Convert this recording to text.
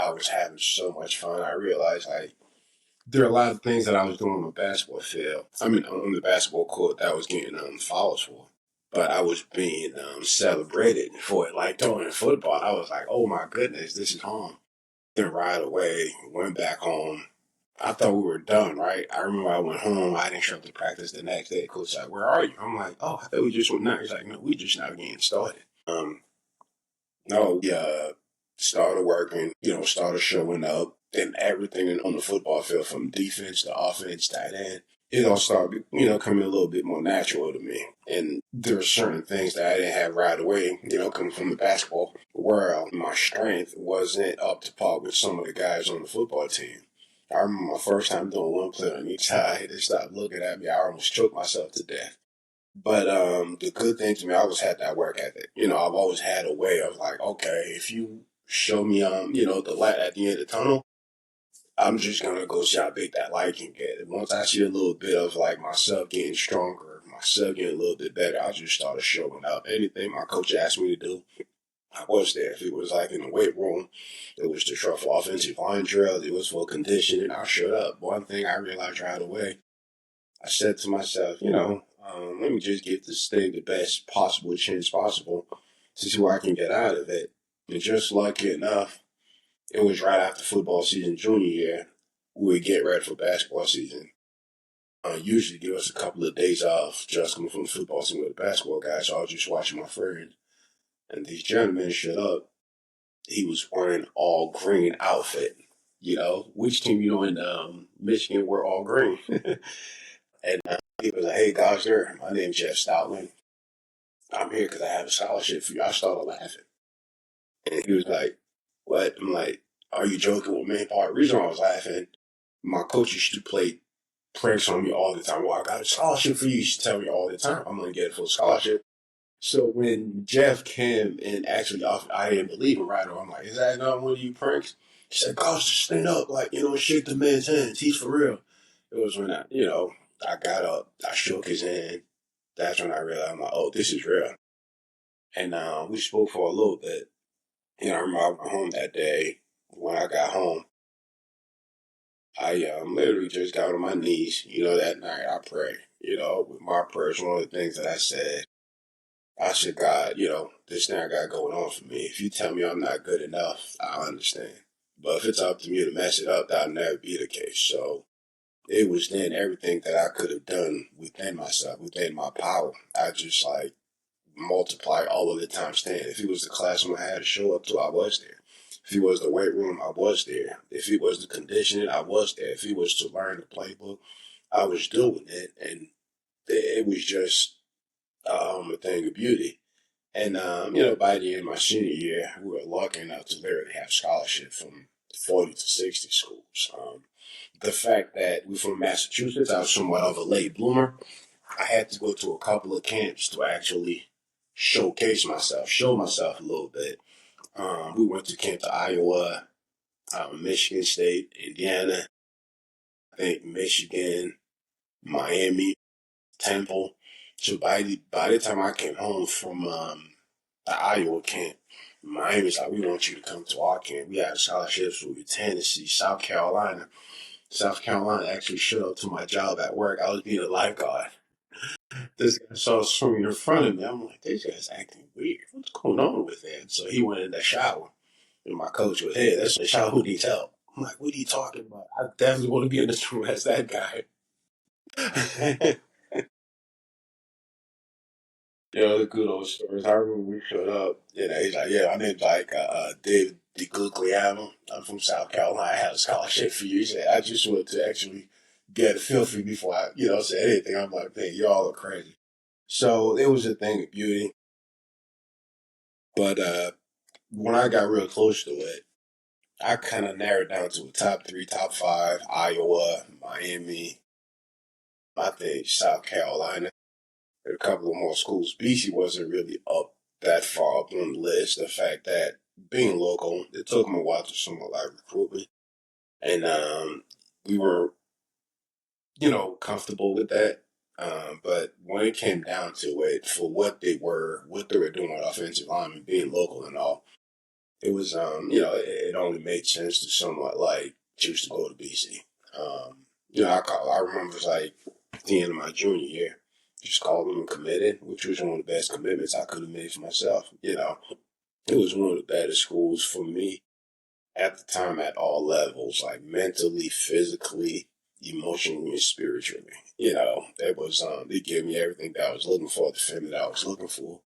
I was having so much fun. I realized like there are a lot of things that I was doing on the basketball field. I mean, on the basketball court that I was getting fouls for, but I was being celebrated for it. Like during football, I was like, "Oh my goodness, this is home." Then right away, went back home. I thought we were done, right? I remember I went home. I didn't show up to practice the next day. Coach said, "Where are you?" I'm like, "Oh, I thought we just went now." He's like, "No, we just now getting started." Um, no, yeah, started working. Started showing up, and everything on the football field, from defense to offense, tight end, it all started, coming a little bit more natural to me. And there are certain things that I didn't have right away. Coming from the basketball world, my strength wasn't up to par with some of the guys on the football team. I remember my first time doing one play on each side. They stopped looking at me. I almost choked myself to death. But the good thing to me, I always had that work ethic. I've always had a way of like, okay, if you show me, the light at the end of the tunnel, I'm just gonna go see how big that light can get. And once I see a little bit of like myself getting stronger, myself getting a little bit better, I just started showing up. Anything my coach asked me to do, I was there. If it was like in the weight room, it was to show for offensive line drills, it was for conditioning, I showed up. One thing I realized right away, I said to myself, let me just give this thing the best possible chance possible to see what I can get out of it. And just lucky enough, it was right after football season, junior year, we would get ready for basketball season. Usually give us a couple of days off just coming from the football season with the basketball guys. So I was just watching my friend, and these gentlemen showed up. He was wearing all green outfit. Which team in Michigan wear all green? And he was like, "Hey, Gosder, my name's Jeff Stoutland. I'm here because I have a scholarship for you." I started laughing. And he was like, "What?" I'm like, "Are you joking with me?" Part of the reason I was laughing, my coach used to play pranks on me all the time. "Well, I got a scholarship for you." He used to tell me all the time, "I'm going to get a full scholarship." So when Jeff came and actually offered, I didn't believe him right away. I'm like, "Is that not one of you pranks?" He said, "Gosh, just stand up, like, shake the man's hands. He's for real." It was when I got up, I shook his hand. That's when I realized, I'm like, "Oh, this is real." And we spoke for a little bit. I remember I went home that day. When I got home, I literally just got on my knees. That night I prayed. With my prayers, one of the things that I said, I said, "God, this thing I got going on for me. If you tell me I'm not good enough, I understand. But if it's up to me to mess it up, that'll never be the case." So it was then everything that I could have done within myself, within my power. I just like multiply all of the time stand. If it was the classroom I had to show up to, I was there. If it was the weight room, I was there. If it was the conditioning, I was there. If it was to learn the playbook, I was doing it. And it was just a thing of beauty. And, by the end of my senior year, we were lucky enough to literally have scholarship from 40 to 60 schools. The fact that we're from Massachusetts, I was somewhat of a late bloomer. I had to go to a couple of camps to actually showcase myself, show myself a little bit. We went to camp to Iowa, Michigan State, Indiana, I think Michigan, Miami, Temple. So by the time I came home from the Iowa camp, Miami's like, "We want you to come to our camp." We had scholarships with Tennessee, South Carolina. South Carolina actually showed up to my job at work. I was being a lifeguard. This guy saw swimming in front of me. I'm like, "This guy's acting weird. What's going on with him?" So he went in the shower, and my coach was, "Hey, that's the shower. Who needs help?" I'm like, "What are you talking about? I definitely want to be in this room as that guy." The good old stories. I remember we showed up. He's like, "Yeah, my name's like David DeGuglielmo. I'm from South Carolina. I have a scholarship for you." He said, "I just wanted to actually get a feel for you before I, say anything." I'm like, "Man, y'all are crazy." So it was a thing of beauty. But when I got real close to it, I kind of narrowed down to a top three, top five: Iowa, Miami, I think South Carolina, and a couple of more schools. BC wasn't really up that far up on the list. The fact that being local, it took them a while to somewhat like recruit me, and we were, comfortable with that. But when it came down to it, for what they were doing on offensive line and being local and all, it was it only made sense to somewhat like choose to go to BC. I remember it was like at the end of my junior year, just called them and committed, which was one of the best commitments I could have made for myself. It was one of the better schools for me at the time at all levels, like mentally, physically, emotionally, and spiritually. It gave me everything that I was looking for, the family that I was looking for.